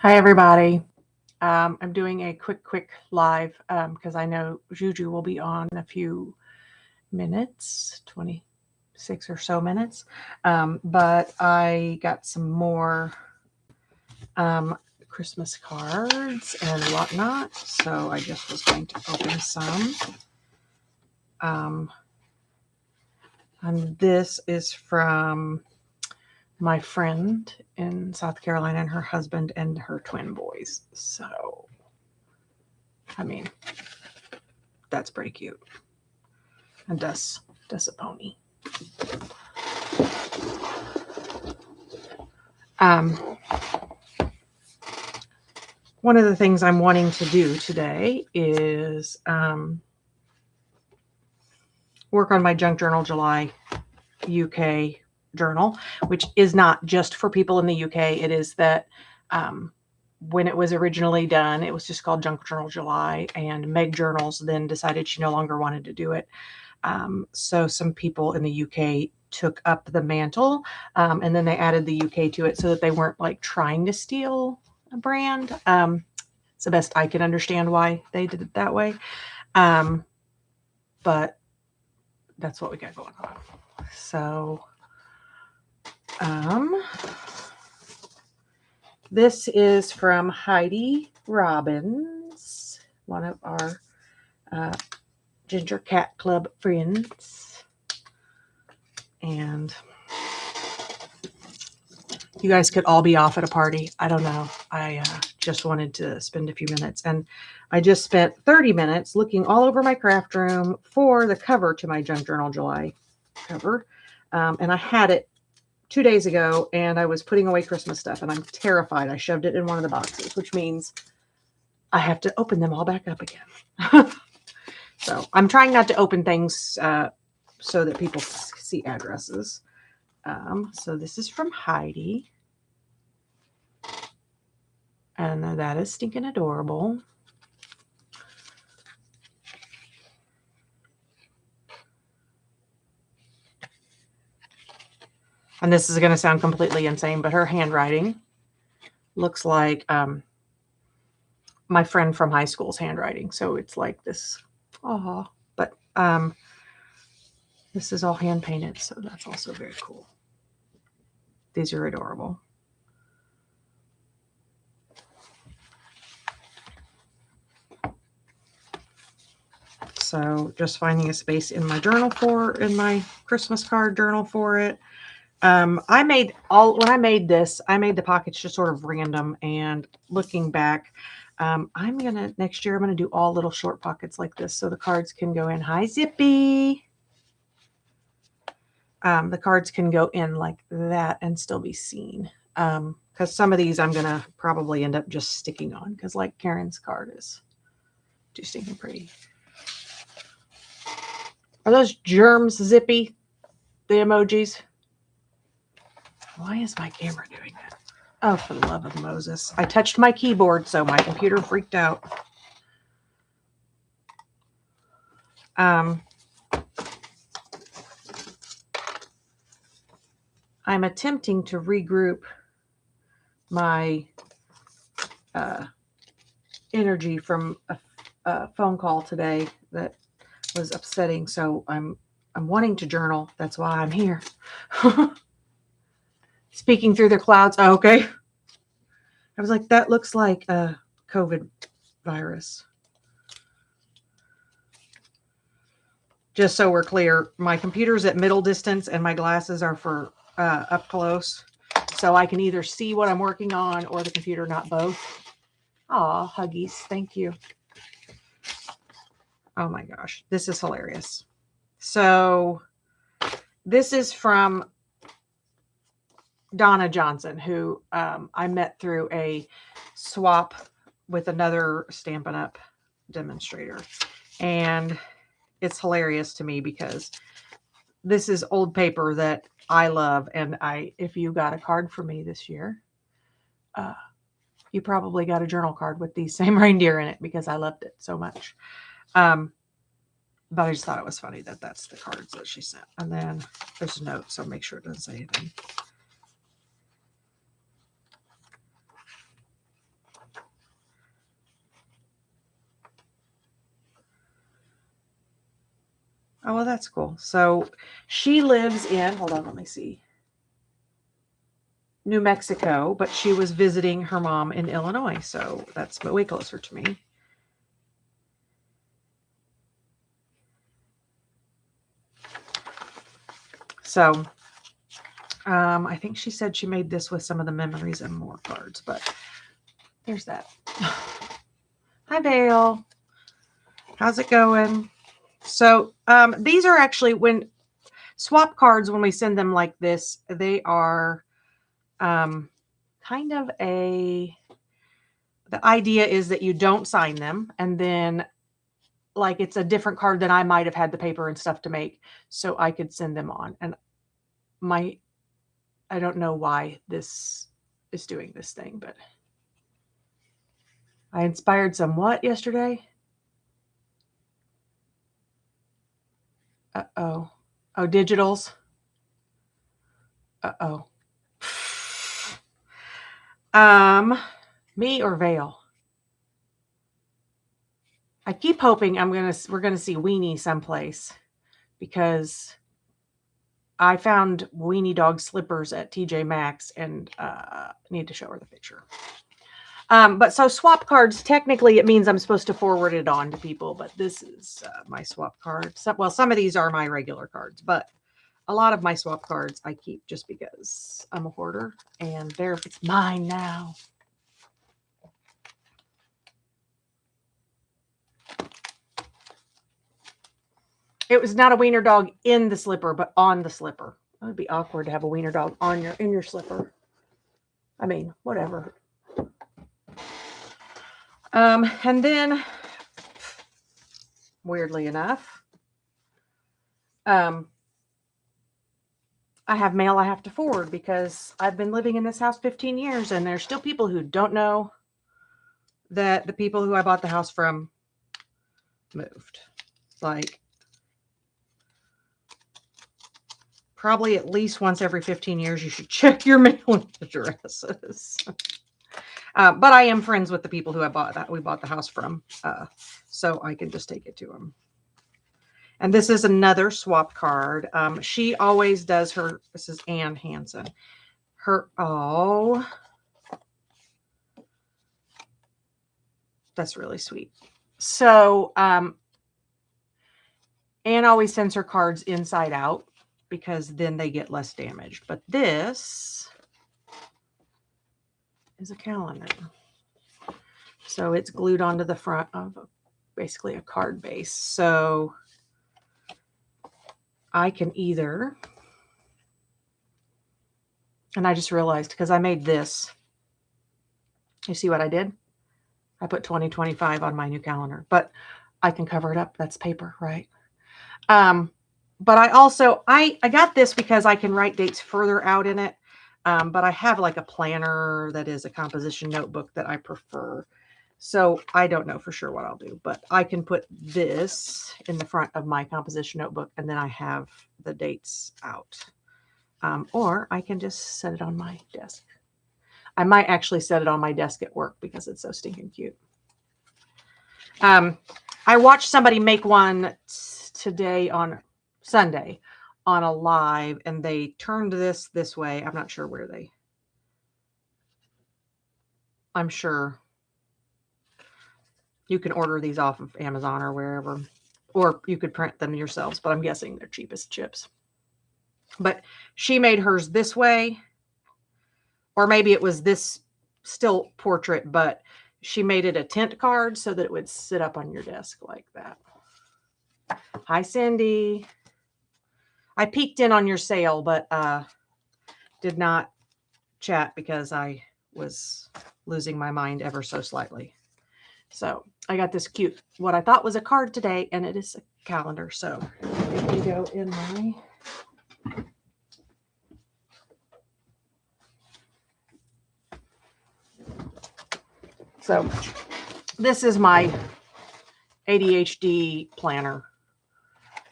Hi, everybody. I'm doing a quick live because I know Juju will be on in a few minutes, 26 or so minutes. But I got some more um, Christmas cards and whatnot. So I just was going to open some. Um, and this is from my friend in South Carolina and her husband and her twin boys. So, I mean, that's pretty cute. And does a pony. Um, One of the things I'm wanting to do today is work on my Junk Journal July UK journal, which is not just for people in the UK. It is that when it was originally done, it was just called Junk Journal July, and Meg Journals then decided she no longer wanted to do it. So some people in the UK took up the mantle, and then they added the UK to it so that they weren't like trying to steal a brand. It's the best I can understand why they did it that way. But that's what we got going on. So, this is from Heidi Robbins, one of our Ginger Cat Club friends. And you guys could all be off at a party. I don't know. I just wanted to spend a few minutes. And I just spent 30 minutes looking all over my craft room for the cover to my Junk Journal July cover. And I had it 2 days ago, and I was putting away Christmas stuff, and I'm terrified. I shoved it in one of the boxes, which means I have to open them all back up again. So I'm trying not to open things so that people see addresses. So this is from Heidi. And that is stinking adorable. And this is going to sound completely insane, but her handwriting looks like my friend from high school's handwriting. So it's like this. Oh, but this is all hand painted, so that's also very cool. These are adorable. So just finding a space in my journal in my Christmas card journal for it. When I made this, I made the pockets just sort of random, and looking back, next year, I'm going to do all little short pockets like this so the cards can go in. Hi, Zippy. The cards can go in like that and still be seen. Because some of these I'm going to probably end up just sticking on, because like Karen's card is too stinking pretty. Are those germs, Zippy? The emojis? Why is my camera doing that? Oh, for the love of Moses. I touched my keyboard, so my computer freaked out. I'm attempting to regroup my energy from a phone call today that was upsetting. So I'm wanting to journal. That's why I'm here. Speaking through the clouds. Oh, okay. I was like, that looks like a COVID virus. Just so we're clear, my computer's at middle distance and my glasses are for up close. So I can either see what I'm working on or the computer, not both. Aw, huggies. Thank you. Oh my gosh. This is hilarious. So this is from Donna Johnson, who I met through a swap with another Stampin' Up! Demonstrator. And it's hilarious to me because this is old paper that I love. And if you got a card for me this year, you probably got a journal card with these same reindeer in it because I loved it so much. But I just thought it was funny that that's the cards that she sent. And then there's a note, so make sure it doesn't say anything. Oh, well, that's cool. So she lives in, hold on, let me see, New Mexico, but she was visiting her mom in Illinois. So that's way closer to me. So I think she said she made this with some of the memories and more cards, but there's that. Hi, Vale. How's it going? So these are actually, when swap cards, when we send them like this, they are kind of the idea is that you don't sign them, and then like it's a different card than I might have had the paper and stuff to make, so I could send them on. And I don't know why this is doing this thing, but I inspired some what yesterday? Uh-oh. Oh, digitals. Uh-oh. Me or Vale? I keep hoping we're gonna see Weenie someplace, because I found Weenie dog slippers at TJ Maxx and need to show her the picture. But so swap cards, technically it means I'm supposed to forward it on to people, but this is my swap card. Well, some of these are my regular cards, but a lot of my swap cards I keep just because I'm a hoarder, and it's mine now. It was not a wiener dog in the slipper, but on the slipper. It would be awkward to have a wiener dog in your slipper. I mean, whatever. And then, weirdly enough, I have mail I have to forward because I've been living in this house 15 years, and there's still people who don't know that the people who I bought the house from moved. Like, probably at least once every 15 years, you should check your mailing addresses. But I am friends with the people who we bought the house from, so I can just take it to them. And this is another swap card. She always does her. This is Ann Hansen. That's really sweet. So Ann always sends her cards inside out because then they get less damaged. But this is a calendar. So it's glued onto the front of basically a card base. So I can either, and I just realized because I made this. You see what I did? I put 2025 on my new calendar, but I can cover it up. That's paper, right? But I also, I got this because I can write dates further out in it. But I have like a planner that is a composition notebook that I prefer. So I don't know for sure what I'll do, but I can put this in the front of my composition notebook, and then I have the dates out. Or I can just set it on my desk. I might actually set it on my desk at work because it's so stinking cute. I watched somebody make one today on Sunday on a live, and they turned this way. I'm not sure where I'm sure you can order these off of Amazon or wherever, or you could print them yourselves, but I'm guessing they're cheap as chips. But she made hers this way, or maybe it was this still portrait, but she made it a tent card so that it would sit up on your desk like that. Hi, Cindy. I peeked in on your sale, but did not chat because I was losing my mind ever so slightly. So I got this cute, what I thought was a card today, and it is a calendar. So let me go in my... So this is my ADHD planner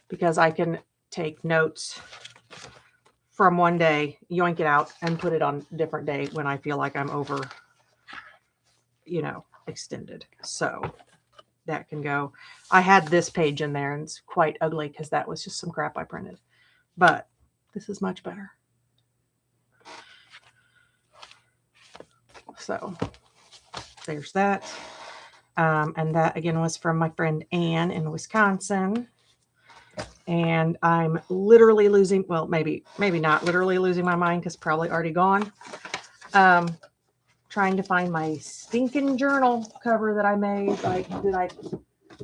because I can take notes from one day, yoink it out, and put it on a different day when I feel like I'm over, extended. So that can go. I had this page in there and it's quite ugly because that was just some crap I printed. But this is much better. So there's that. And that again was from my friend Anne in Wisconsin. And I'm literally losing, well, maybe not literally losing my mind because probably already gone. Trying to find my stinking journal cover that I made. Like, did I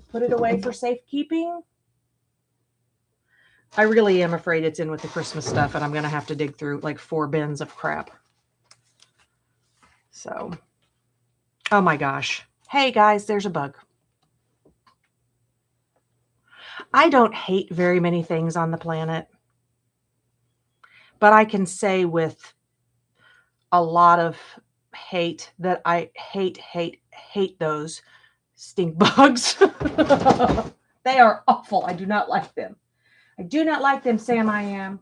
put it away for safekeeping? I really am afraid it's in with the Christmas stuff and I'm going to have to dig through like 4 bins of crap. So, oh my gosh. Hey guys, there's a bug. I don't hate very many things on the planet, but I can say with a lot of hate that I hate those stink bugs. They are awful. I do not like them. I do not like them, Sam. I am.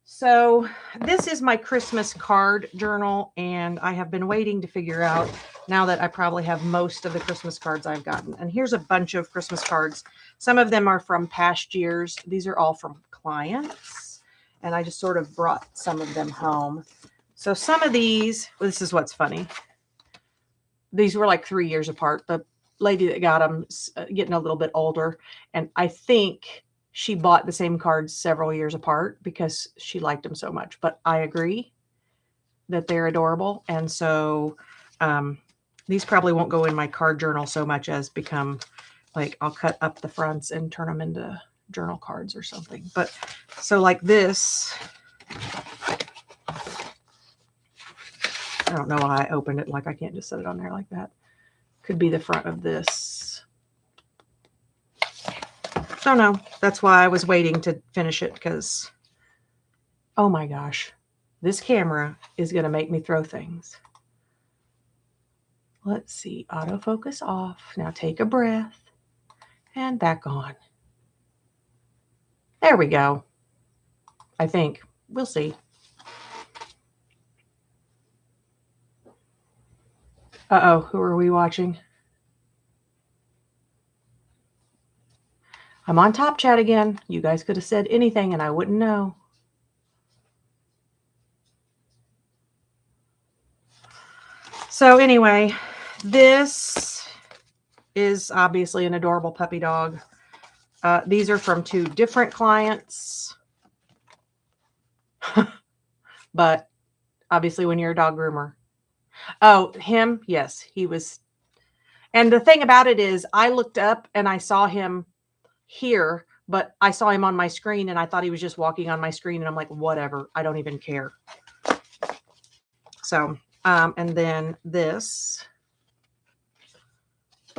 So this is my Christmas card journal, and I have been waiting to figure out now that I probably have most of the Christmas cards I've gotten. And here's a bunch of Christmas cards. Some of them are from past years. These are all from clients, and I just sort of brought some of them home. So some of these, well, this is what's funny. These were like 3 years apart. The lady that got them getting a little bit older, and I think she bought the same cards several years apart because she liked them so much. But I agree that they're adorable. And so these probably won't go in my card journal so much as become like I'll cut up the fronts and turn them into journal cards or something. But so like this, I don't know why I opened it. Like I can't just set it on there like that. Could be the front of this. So no, that's why I was waiting to finish it because, oh my gosh, this camera is going to make me throw things. Let's see, autofocus off. Now take a breath and back on. There we go. I think. We'll see. Uh-oh, who are we watching? I'm on Top Chat again. You guys could have said anything and I wouldn't know. So anyway, this is obviously an adorable puppy dog. These are from 2 different clients. But obviously when you're a dog groomer. Oh, him? Yes, he was. And the thing about it is I looked up and I saw him here, but I saw him on my screen and I thought he was just walking on my screen and I'm like, whatever, I don't even care. So, and then this,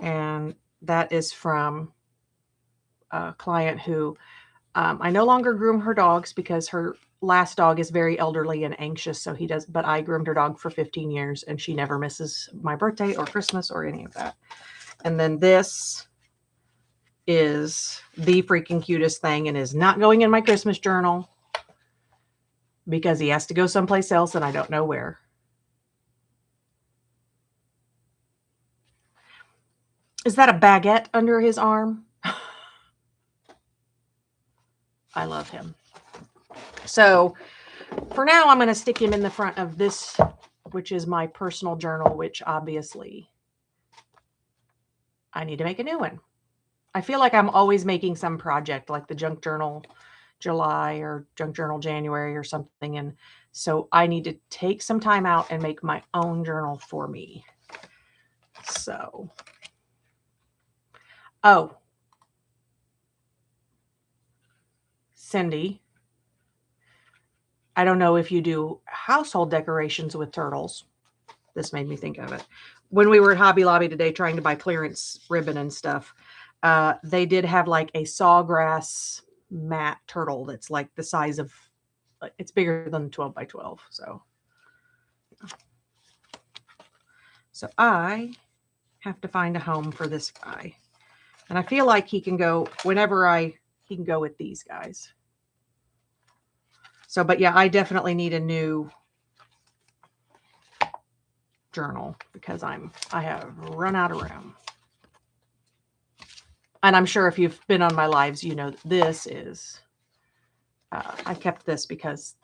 and that is from a client who I no longer groom her dogs because her last dog is very elderly and anxious. So he does, but I groomed her dog for 15 years and she never misses my birthday or Christmas or any of that. And then this is the freaking cutest thing and is not going in my Christmas journal because he has to go someplace else and I don't know where. Is that a baguette under his arm? I love him. So for now, I'm going to stick him in the front of this, which is my personal journal, which obviously I need to make a new one. I feel like I'm always making some project like the Junk Journal July or Junk Journal January or something. And so I need to take some time out and make my own journal for me. So, oh, Cindy, I don't know if you do household decorations with turtles. This made me think of it. When we were at Hobby Lobby today trying to buy clearance ribbon and stuff, they did have like a sawgrass mat turtle that's like the size of, it's bigger than 12 by 12. So I have to find a home for this guy. And I feel like he can go whenever he can go with these guys. So, but yeah, I definitely need a new journal because I have run out of room. And I'm sure if you've been on my lives, you know, this is, I kept this because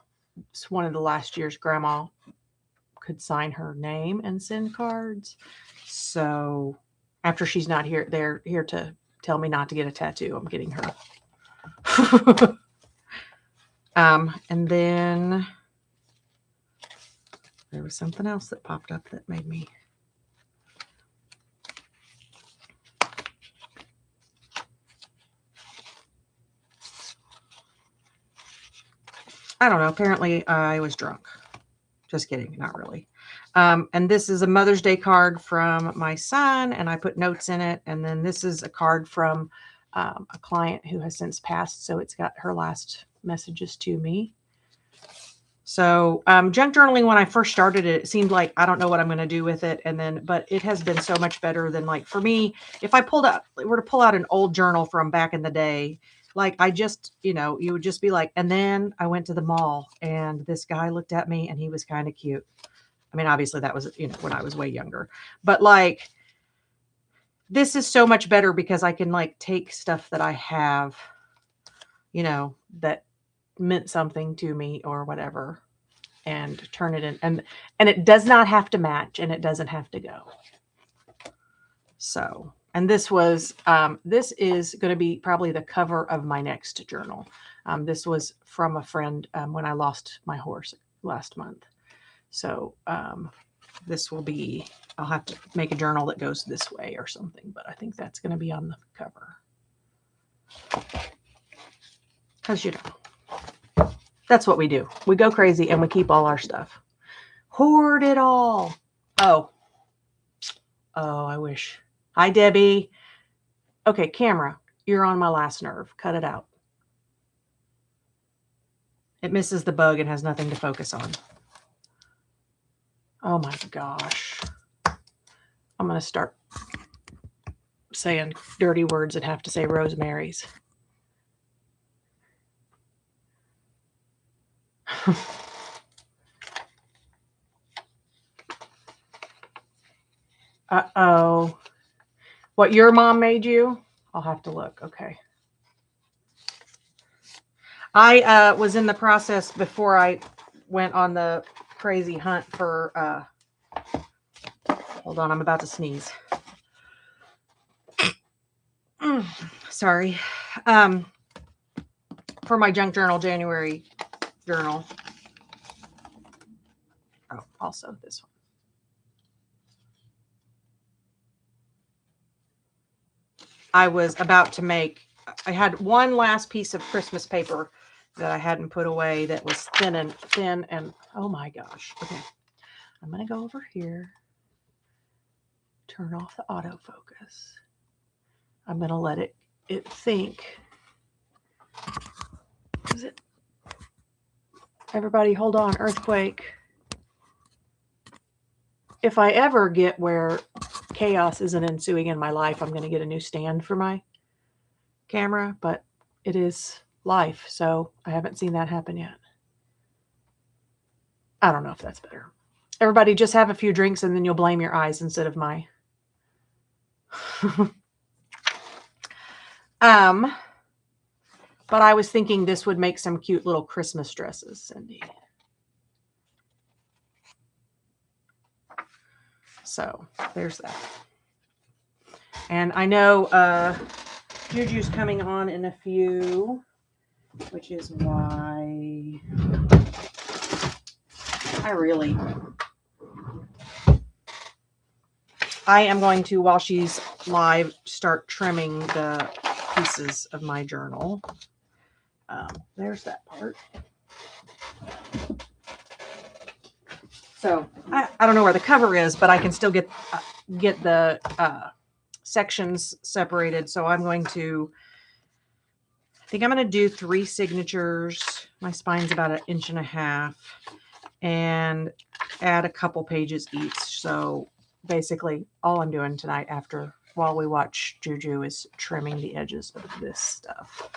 it's one of the last years Grandma could sign her name and send cards. So after she's not here, they're here to tell me not to get a tattoo. I'm getting her. And then there was something else that popped up that made me. I don't know. Apparently I was drunk. Just kidding. Not really. And this is a Mother's Day card from my son, and I put notes in it. And then this is a card from a client who has since passed. So it's got her last messages to me. So junk journaling, when I first started it, it seemed like I don't know what I'm going to do with it. And then, but it has been so much better than, like, for me, if I were to pull out an old journal from back in the day, like, I just, you know, you would just be like, and then I went to the mall and this guy looked at me and he was kind of cute. I mean, obviously that was, you know, when I was way younger, but like, this is so much better because I can, like, take stuff that I have, you know, that meant something to me or whatever, and turn it in, and it does not have to match, and it doesn't have to go. So, and this was, this is going to be probably the cover of my next journal. This was from a friend when I lost my horse last month. So this will be, I'll have to make a journal that goes this way or something, but I think that's going to be on the cover. Because, you know, that's what we do. We go crazy and we keep all our stuff. Hoard it all. Oh, I wish. Hi, Debbie. Okay, camera, you're on my last nerve. Cut it out. It misses the bug and has nothing to focus on. Oh my gosh. I'm going to start saying dirty words and have to say Rosemary's. Uh-oh. What your mom made you? I'll have to look. Okay. I was in the process before I went on the crazy hunt for, hold on, I'm about to sneeze. Sorry. For my junk journal, January journal. Oh, also this one. I was about to make, I had one last piece of Christmas paper that I hadn't put away that was thin and oh my gosh. Okay. I'm going to go over here. Turn off the autofocus. I'm going to let it think. Is it? Everybody hold on. Earthquake. If I ever get where chaos isn't ensuing in my life, I'm going to get a new stand for my camera, but it is life, so I haven't seen that happen yet. I don't know if that's better. Everybody just have a few drinks and then you'll blame your eyes instead of my... But I was thinking this would make some cute little Christmas dresses, Cindy. So there's that. And I know Juju's coming on in a few, which is why I am going to, while she's live, start trimming the pieces of my journal. There's that part. So I don't know where the cover is, but I can still get the sections separated. So I'm going to, I think I'm going to do 3 signatures. My spine's about 1.5 inches and add a couple pages each. So basically all I'm doing tonight while we watch Juju is trimming the edges of this stuff.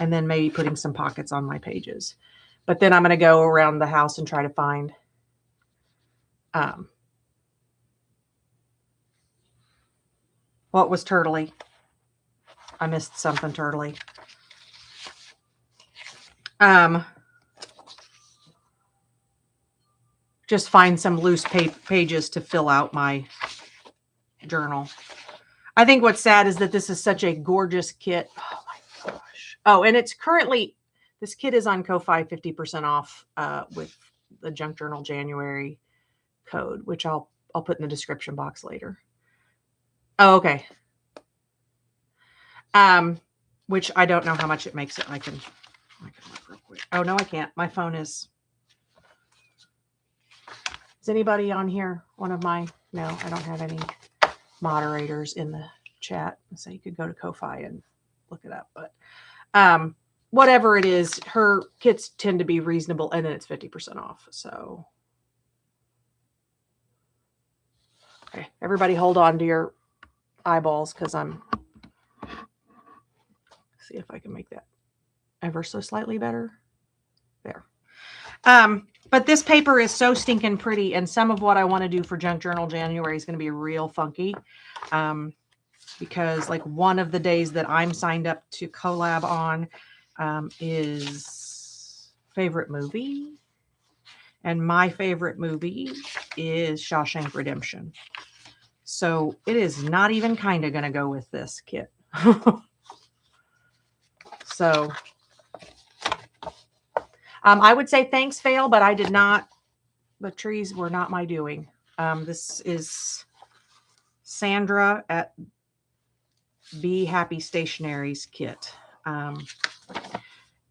And then maybe putting some pockets on my pages. But then I'm going to go around the house and try to find What was turtly? I missed something turtly. Just find some loose pages to fill out my journal. I think what's sad is that this is such a gorgeous kit. Oh my gosh. Oh, and it's currently, this kit is on Ko-Fi 50% off with the Junk Journal January code, which I'll put in the description box later. Oh, okay. Which I don't know how much it makes it. I can look real quick. Oh no, I can't. My phone is anybody on here? One of my, no, I don't have any moderators in the chat. So you could go to Ko-Fi and look it up. But whatever it is, her kits tend to be reasonable, and then it's 50% off. So okay, everybody hold on to your eyeballs because I'm see if I can make that ever so slightly better. There. But this paper is so stinking pretty, and some of what I want to do for Junk Journal January is going to be real funky. Because like one of the days that I'm signed up to collab on is favorite movie. And my favorite movie is Shawshank Redemption. So it is not even kind of going to go with this kit. So I would say thanks, Fail, but I did not. The trees were not my doing. This is Sandra at Be Happy Stationery's kit.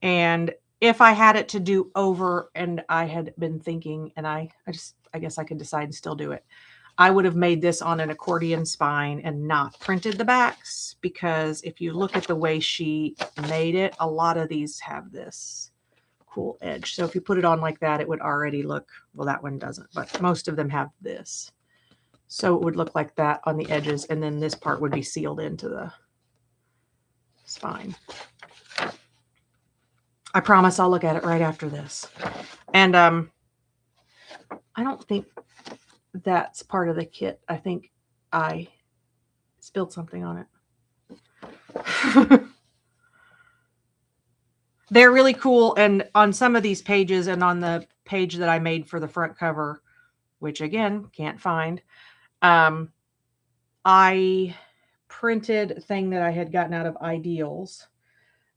And if I had it to do over and I had been thinking, and I guess I could decide and still do it, I would have made this on an accordion spine and not printed the backs, because if you look at the way she made it, a lot of these have this cool edge. So if you put it on like that, it would already look, well, that one doesn't, but most of them have this. So it would look like that on the edges, and then this part would be sealed into the spine. I promise I'll look at it right after this. And I don't think that's part of the kit. I think I spilled something on it. They're really cool. And on some of these pages, and on the page that I made for the front cover, which again, can't find, I printed a thing that I had gotten out of Ideals.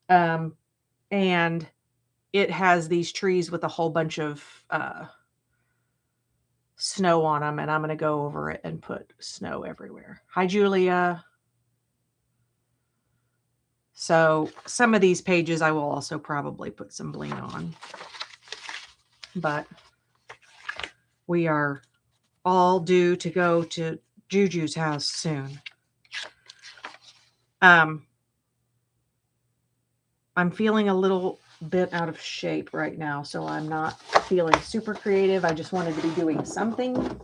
And it has these trees with a whole bunch of snow on them, and I'm going to go over it and put snow everywhere. Hi, Julia. So some of these pages I will also probably put some bling on. But we are all due to go to Juju's house soon. I'm feeling a little bit out of shape right now, so I'm not feeling super creative. I just wanted to be doing something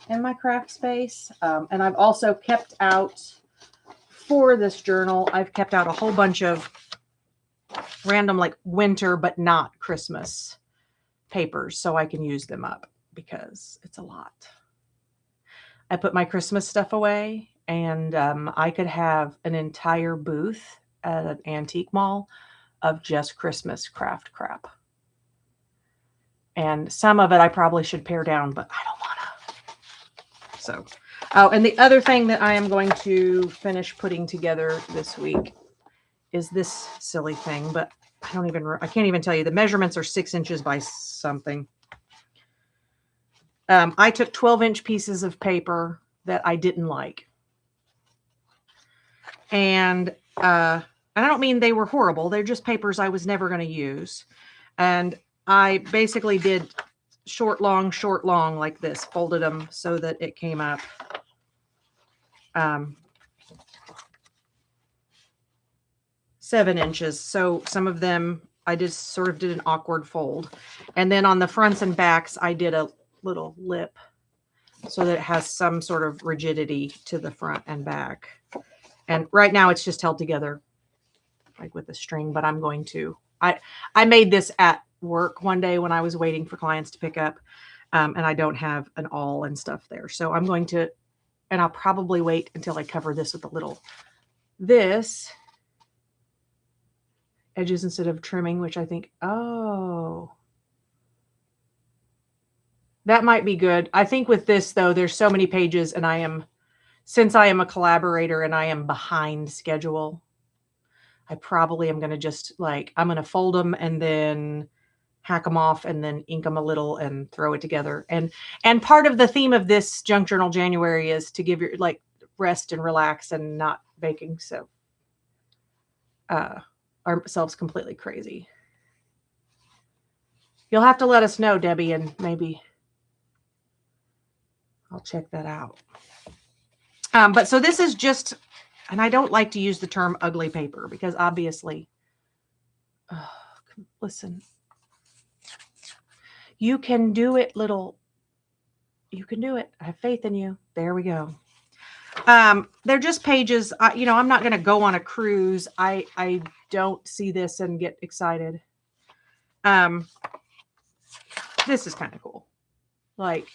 in my craft space. And I've also kept out, for this journal, I've kept out a whole bunch of random like winter but not Christmas papers so I can use them up, because it's a lot. I put my Christmas stuff away, and I could have an entire booth at an antique mall of just Christmas craft crap. And some of it I probably should pare down, but I don't want to. So, oh, and the other thing that I am going to finish putting together this week is this silly thing, but I can't even tell you. The measurements are 6 inches by something. I took 12-inch pieces of paper that I didn't like. And I don't mean they were horrible. They're just papers I was never going to use. And I basically did short, long, like this. Folded them so that it came up. 7 inches. So some of them I just sort of did an awkward fold. And then on the fronts and backs, I did a little lip so that it has some sort of rigidity to the front and back. And right now it's just held together like with a string, but I'm going to, I made this at work one day when I was waiting for clients to pick up, and I don't have an awl and stuff there. So I'm going to and I'll probably wait until I cover this with a little, this edges instead of trimming, which I think, oh, that might be good. I think with this though, there's so many pages and since I am a collaborator and I am behind schedule, I probably am going to just I'm going to fold them and then hack them off and then ink them a little and throw it together. And part of the theme of this Junk Journal January is to give your rest and relax and not baking so ourselves completely crazy. You'll have to let us know, Debbie, and maybe I'll check that out. But so this is just, and I don't like to use the term ugly paper because obviously, listen, you can do it, you can do it. I have faith in you. There we go. They're just pages. I'm not going to go on a cruise. I don't see this and get excited. This is kind of cool.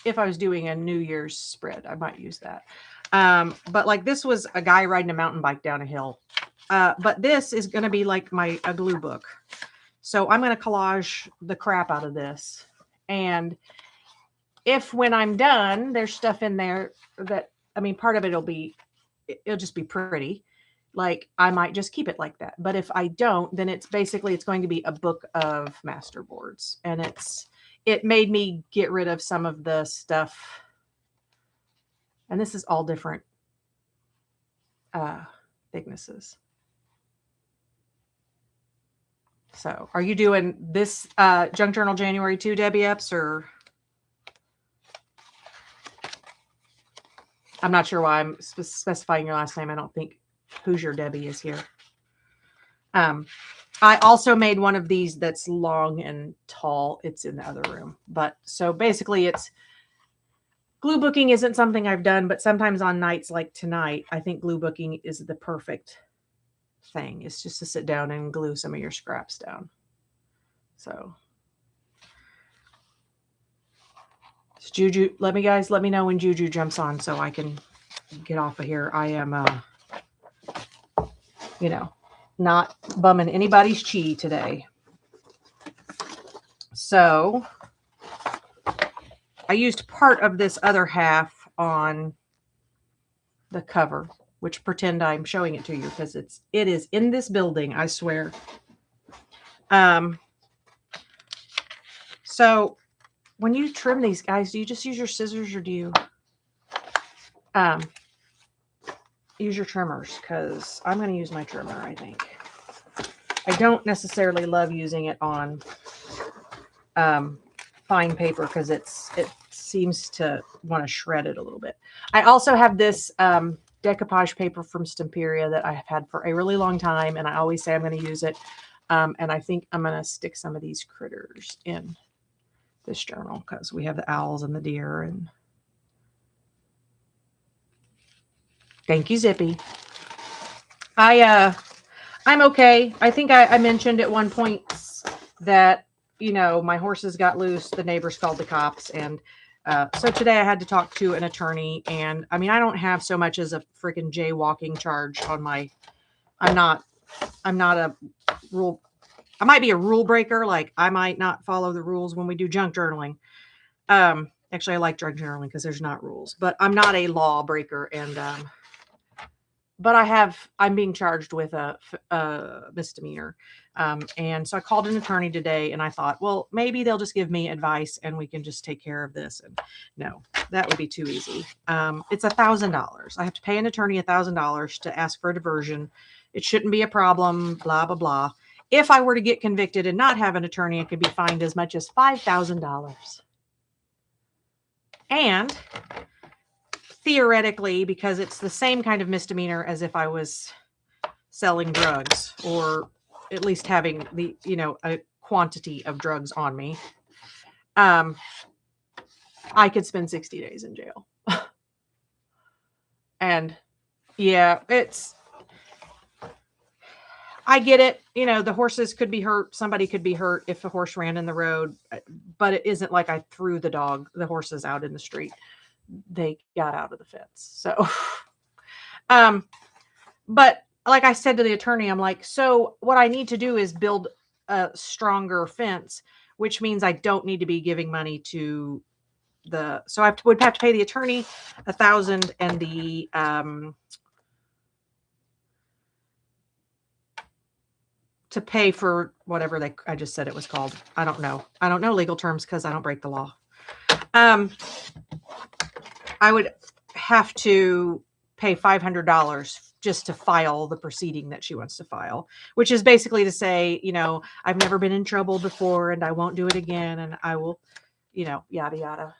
If I was doing a New Year's spread, I might use that. But this was a guy riding a mountain bike down a hill. But this is going to be a glue book. So I'm going to collage the crap out of this. And if when I'm done, there's stuff in there that, part of it'll just be pretty. I might just keep it like that. But if I don't, then it's going to be a book of masterboards. And it made me get rid of some of the stuff. And this is all different thicknesses. So are you doing this Junk Journal January 2, Debbie Epps, or? I'm not sure why I'm specifying your last name. I don't think Hoosier Debbie is here. I also made one of these that's long and tall. It's in the other room. But so basically glue booking isn't something I've done, but sometimes on nights like tonight, I think glue booking is the perfect thing. It's just to sit down and glue some of your scraps down. So Juju, let me know when Juju jumps on so I can get off of here. I am, not bumming anybody's chi today. So I used part of this other half on the cover, which pretend I'm showing it to you because it is in this building, I swear. So when you trim these guys, do you just use your scissors or do you use your trimmers? Because I'm going to use my trimmer, I think. I don't necessarily love using it on fine paper because it seems to want to shred it a little bit. I also have this decoupage paper from Stemperia that I have had for a really long time, and I always say I'm going to use it. And I think I'm going to stick some of these critters in this journal because we have the owls and the deer. And thank you, Zippy. I'm okay. I think I mentioned at one point that, my horses got loose. The neighbors called the cops. And so today I had to talk to an attorney. And I don't have so much as a freaking jaywalking charge on I'm not a rule. I might be a rule breaker. I might not follow the rules when we do junk journaling. Actually, I like junk journaling because there's not rules, but I'm not a law breaker. And, but I'm being charged with a misdemeanor. And so I called an attorney today and I thought, well, maybe they'll just give me advice and we can just take care of this. And no, that would be too easy. It's $1,000. I have to pay an attorney $1,000 to ask for a diversion. It shouldn't be a problem, blah, blah, blah. If I were to get convicted and not have an attorney, it could be fined as much as $5,000. And theoretically, because it's the same kind of misdemeanor as if I was selling drugs or at least having a quantity of drugs on me, I could spend 60 days in jail. And yeah, I get it. The horses could be hurt. Somebody could be hurt if a horse ran in the road, but it isn't like I threw the horses out in the street. they got out of the fence. So, um, but like I said to the attorney, I'm like, so what I need to do is build a stronger fence, which means I don't need to be giving money to so would have to pay the attorney $1,000 and the, to pay for whatever I just said it was called. I don't know. I don't know legal terms because I don't break the law. I would have to pay $500 just to file the proceeding that she wants to file, which is basically to say, I've never been in trouble before and I won't do it again. And I will, yada, yada.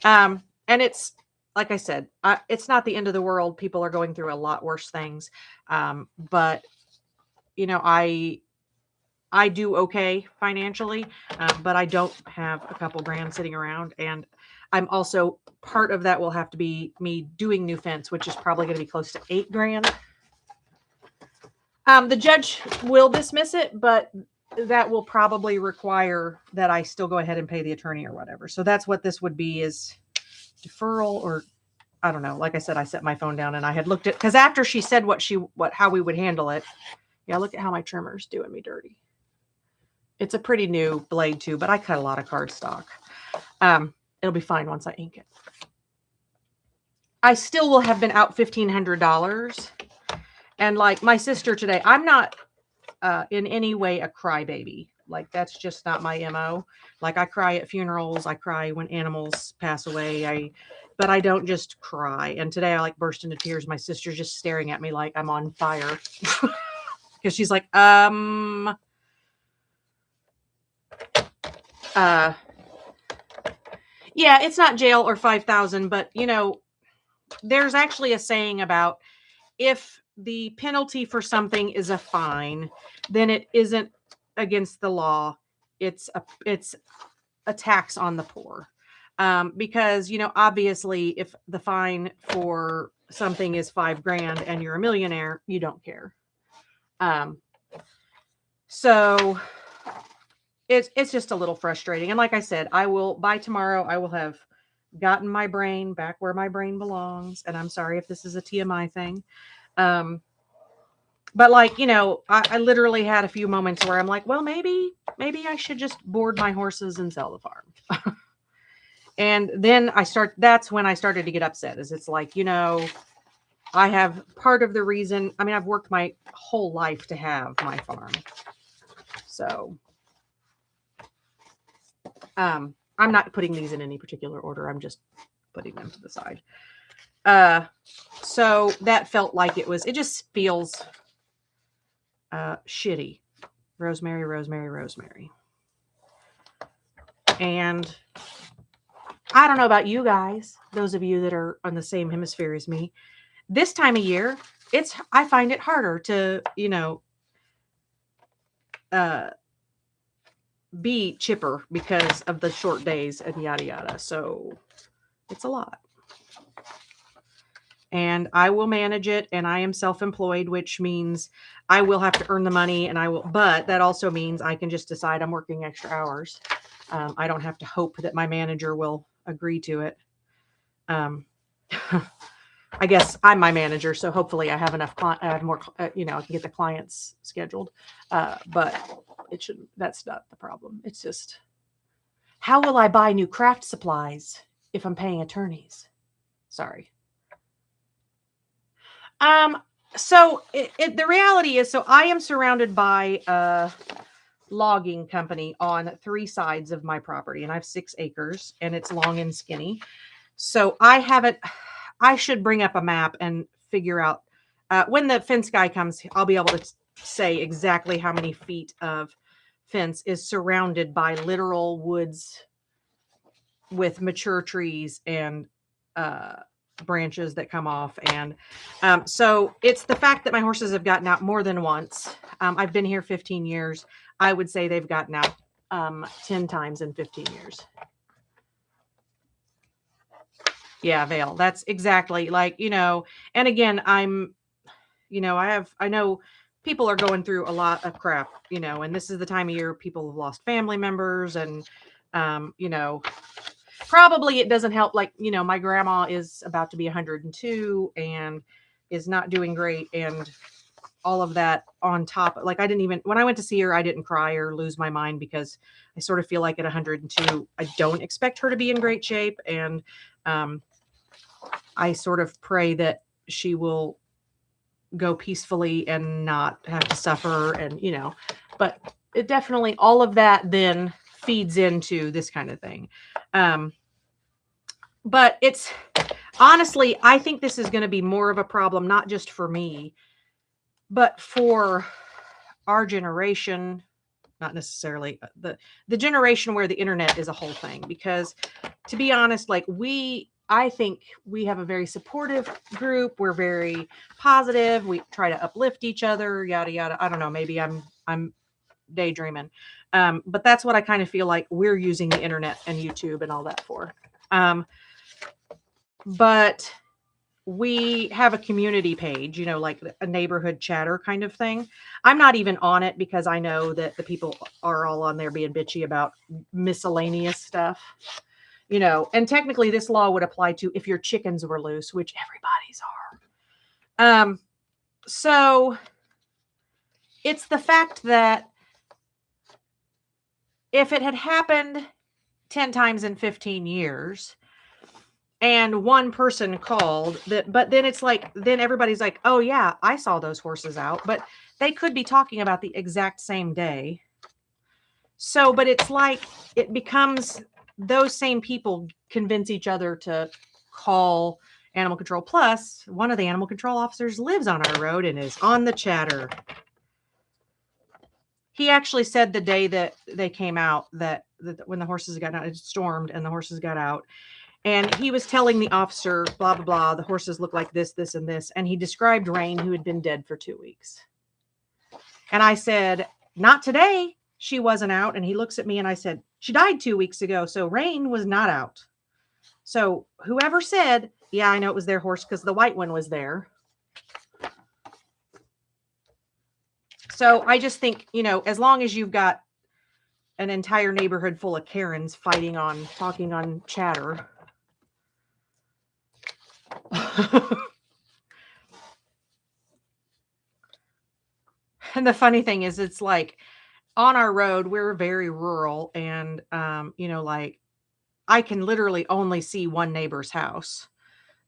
And it's, like I said, it's not the end of the world. People are going through a lot worse things. But I do okay financially, but I don't have a couple grand sitting around. And I'm also, part of that will have to be me doing new fence, which is probably going to be close to $8 grand. The judge will dismiss it, but that will probably require that I still go ahead and pay the attorney or whatever. So that's what this would be, is deferral, or I don't know. Like I said, I set my phone down and I had looked at, because after she said how we would handle it. Yeah, look at how my trimmer's doing me dirty. It's a pretty new blade too, but I cut a lot of cardstock. It'll be fine once I ink it. I still will have been out $1,500. And like my sister today, I'm not in any way a crybaby. Like, that's just not my MO. Like, I cry at funerals. I cry when animals pass away. But I don't just cry. And today I burst into tears. My sister's just staring at me like I'm on fire. Because she's like, yeah, it's not jail or 5,000, but there's actually a saying about, if the penalty for something is a fine, then it isn't against the law. It's a tax on the poor. Because, obviously if the fine for something is $5 grand and you're a millionaire, you don't care. So it's just a little frustrating. And like I said, by tomorrow, I will have gotten my brain back where my brain belongs. And I'm sorry if this is a TMI thing. But I literally had a few moments where I'm like, well, maybe I should just board my horses and sell the farm. And then that's when I started to get upset, is it's like, I have part of the reason, I've worked my whole life to have my farm. So, I'm not putting these in any particular order. I'm just putting them to the side. So that felt like it just feels, shitty. Rosemary, rosemary, rosemary. And I don't know about you guys, those of you that are on the same hemisphere as me, this time of year, I find it harder to, be chipper because of the short days and yada yada. So it's a lot. And I will manage it, and I am self-employed, which means I will have to earn the money, but that also means I can just decide I'm working extra hours. I don't have to hope that my manager will agree to it. I guess I'm my manager, so hopefully I have enough more, I can get the clients scheduled. But that's not the problem. It's just, how will I buy new craft supplies if I'm paying attorneys? Sorry. So the reality is, so I am surrounded by a logging company on 3 sides of my property, and I have 6 acres, and it's long and skinny. So I should bring up a map and figure out, when the fence guy comes, I'll be able to say exactly how many feet of fence is surrounded by literal woods with mature trees and, branches that come off. And so it's the fact that my horses have gotten out more than once. I've been here 15 years. I would say they've gotten out 10 times in 15 years. Yeah, Vale. That's exactly and again, I know people are going through a lot of crap, and this is the time of year people have lost family members, and probably it doesn't help. Like, my grandma is about to be 102 and is not doing great. And all of that on top, like when I went to see her, I didn't cry or lose my mind because I sort of feel like at 102, I don't expect her to be in great shape. And I sort of pray that she will go peacefully and not have to suffer. And, but it definitely, all of that then feeds into this kind of thing. But it's honestly, I think this is going to be more of a problem, not just for me, but for our generation, not necessarily the generation where the internet is a whole thing. Because to be honest, like I think we have a very supportive group. We're very positive. We try to uplift each other, yada, yada. I don't know. Maybe I'm daydreaming. But that's what I kind of feel like we're using the internet and YouTube and all that for. But we have a community page, like a neighborhood chatter kind of thing. I'm not even on it because I know that the people are all on there being bitchy about miscellaneous stuff, and technically this law would apply to if your chickens were loose, which everybody's are. So it's the fact that if it had happened 10 times in 15 years, and one person called that, but then it's like, then everybody's like, oh yeah, I saw those horses out, but they could be talking about the exact same day. So, but it's like, it becomes those same people convince each other to call animal control. Plus, one of the animal control officers lives on our road and is on the chatter. He actually said the day that they came out that when the horses got out, it stormed and the horses got out. And he was telling the officer, blah, blah, blah, the horses look like this, this, and this. And he described Rain, who had been dead for 2 weeks. And I said, not today. She wasn't out. And he looks at me and I said, she died 2 weeks ago. So Rain was not out. So whoever said, yeah, I know it was their horse because the white one was there. So I just think, as long as you've got an entire neighborhood full of Karens talking on chatter. And the funny thing is, it's like on our road, we're very rural and, like I can literally only see one neighbor's house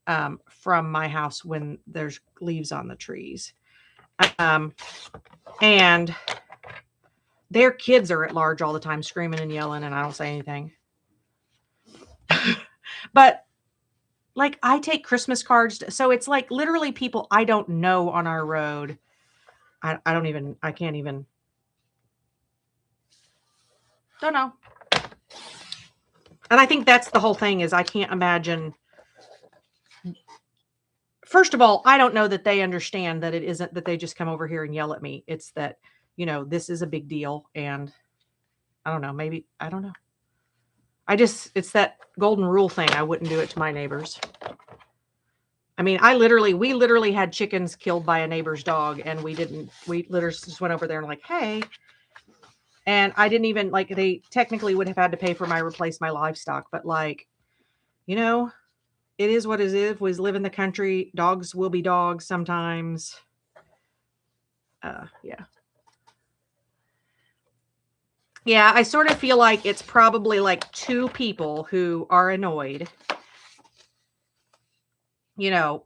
from my house when there's leaves on the trees. And their kids are at large all the time screaming and yelling and I don't say anything. But like I take Christmas cards. So it's like literally people I don't know on our road. I can't even. Don't know. And I think that's the whole thing is I can't imagine. First of all, I don't know that they understand that it isn't that they just come over here and yell at me. It's that, this is a big deal. And I don't know, maybe, I don't know. It's that golden rule thing. I wouldn't do it to my neighbors. I mean, we literally had chickens killed by a neighbor's dog and we literally just went over there and like, hey, and I didn't even they technically would have had to pay for replace my livestock, but it is what it is. We live in the country. Dogs will be dogs sometimes. Yeah. Yeah, I sort of feel like it's probably like two people who are annoyed.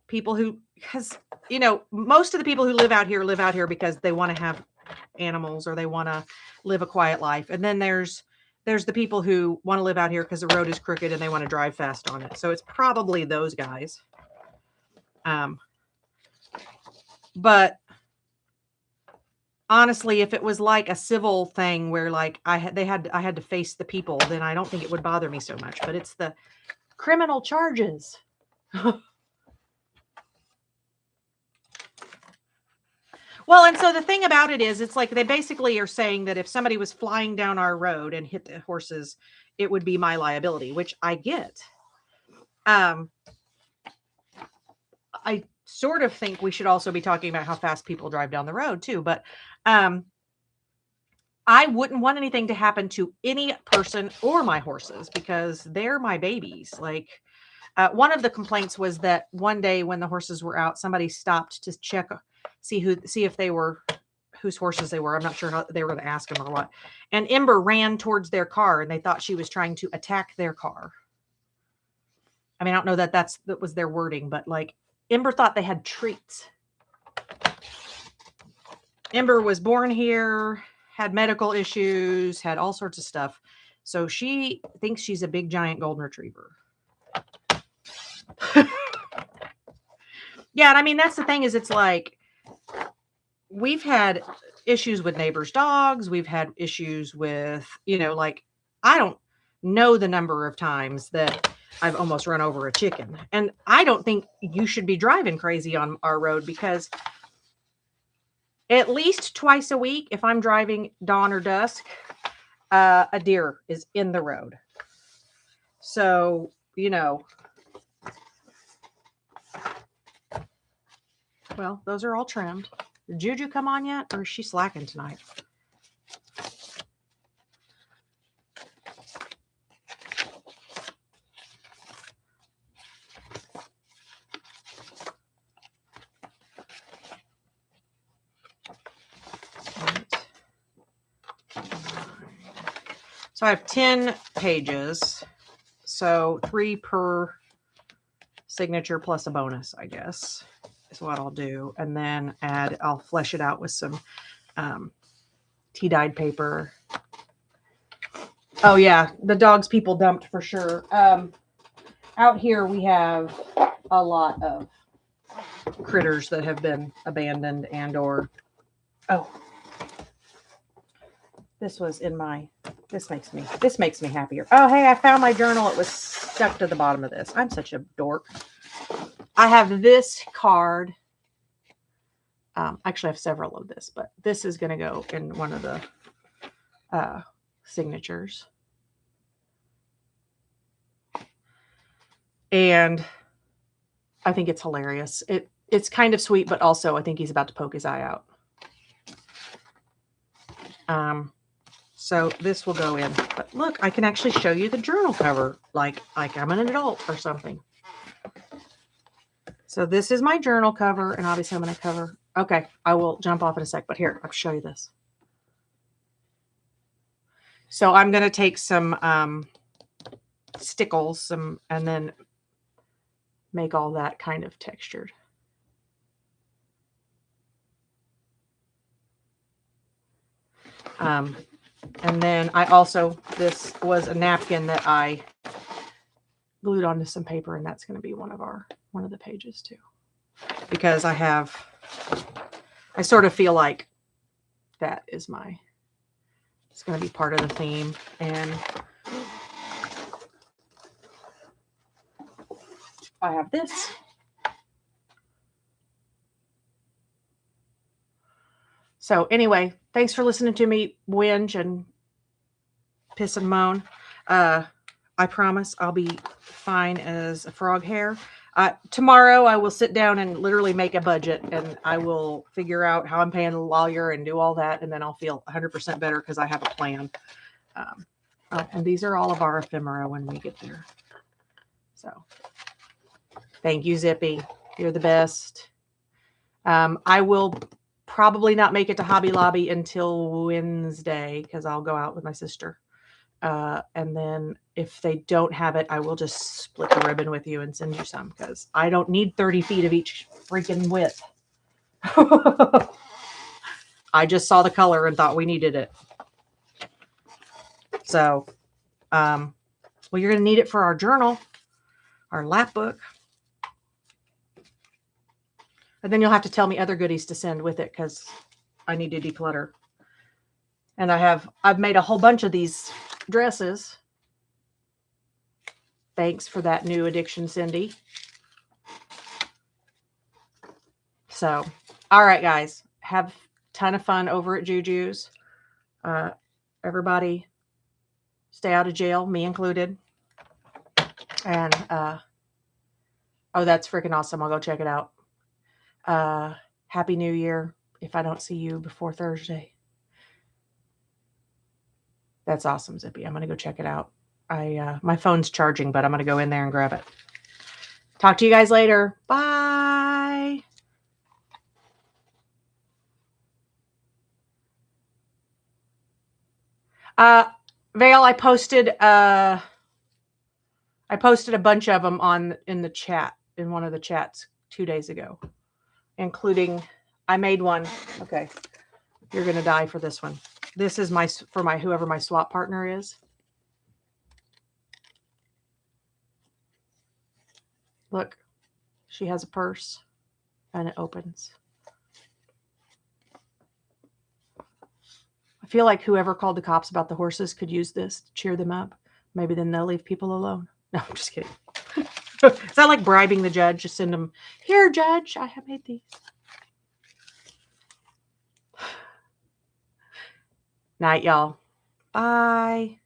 People who, because, most of the people who live out here because they want to have animals or they want to live a quiet life. And then there's the people who want to live out here because the road is crooked and they want to drive fast on it. So it's probably those guys. But honestly, if it was like a civil thing where like I had to face the people, then I don't think it would bother me so much. But it's the criminal charges. Well, and so the thing about it is, it's like they basically are saying that if somebody was flying down our road and hit the horses, it would be my liability, which I get. I sort of think we should also be talking about how fast people drive down the road too, but I wouldn't want anything to happen to any person or my horses because they're my babies. Like, one of the complaints was that one day when the horses were out, somebody stopped to check, see if they were, whose horses they were. I'm not sure how they were going to ask them or what. And Ember ran towards their car, and they thought she was trying to attack their car. I mean, I don't know that that was their wording, but like Ember thought they had treats. Ember was born here, had medical issues, had all sorts of stuff. So she thinks she's a big giant golden retriever. Yeah, and I mean, that's the thing is it's like we've had issues with neighbors' dogs. We've had issues with, like I don't know the number of times that I've almost run over a chicken. And I don't think you should be driving crazy on our road because at least twice a week, if I'm driving dawn or dusk, a deer is in the road. So, well, those are all trimmed. Did Juju come on yet, or is she slacking tonight? So I have 10 pages. So 3 per signature plus a bonus, I guess, is what I'll do. And then I'll flesh it out with some tea-dyed paper. Oh, yeah, the dogs people dumped for sure. Out here we have a lot of critters that have been abandoned and or, this was in my, this makes me happier. Oh, hey, I found my journal. It was stuck to the bottom of this. I'm such a dork. I have this card. Actually, I have several of this, but this is going to go in one of the signatures. And I think it's hilarious. It's kind of sweet, but also I think he's about to poke his eye out. So this will go in. But look, I can actually show you the journal cover like I'm an adult or something. So this is my journal cover, and obviously I'm going to cover. Okay, I will jump off in a sec, but here, I'll show you this. So I'm going to take some stickles, and then make all that kind of textured. And then I also, this was a napkin that I glued onto some paper, and that's going to be one of the pages too. Because I sort of feel like that is it's going to be part of the theme. And I have this. So anyway, thanks for listening to me whinge and piss and moan. I promise I'll be fine as a frog hair. Tomorrow I will sit down and literally make a budget, and I will figure out how I'm paying a lawyer and do all that. And then I'll feel 100% better because I have a plan. And these are all of our ephemera when we get there. So thank you, Zippy. You're the best. I will probably not make it to Hobby Lobby until Wednesday because I'll go out with my sister. And then if they don't have it, I will just split the ribbon with you and send you some because I don't need 30 feet of each freaking width. I just saw the color and thought we needed it. So, well, you're going to need it for our journal, our lap book. And then you'll have to tell me other goodies to send with it because I need to declutter. And I've made a whole bunch of these dresses. Thanks for that new addiction, Cindy. So, all right, guys, have a ton of fun over at Juju's. Everybody stay out of jail, me included. And, oh, that's freaking awesome. I'll go check it out. Happy New Year if I don't see you before Thursday. That's awesome, Zippy. I'm going to go check it out. My phone's charging, but I'm going to go in there and grab it. Talk to you guys later. Bye. Vale, I posted a bunch of them in the chat, in one of the chats 2 days ago, including, I made one. Okay. You're going to die for this one. This is whoever my swap partner is. Look, she has a purse and it opens. I feel like whoever called the cops about the horses could use this to cheer them up. Maybe then they'll leave people alone. No, I'm just kidding. Is that like bribing the judge? Just send them, here, judge, I have made these. Night, y'all. Bye.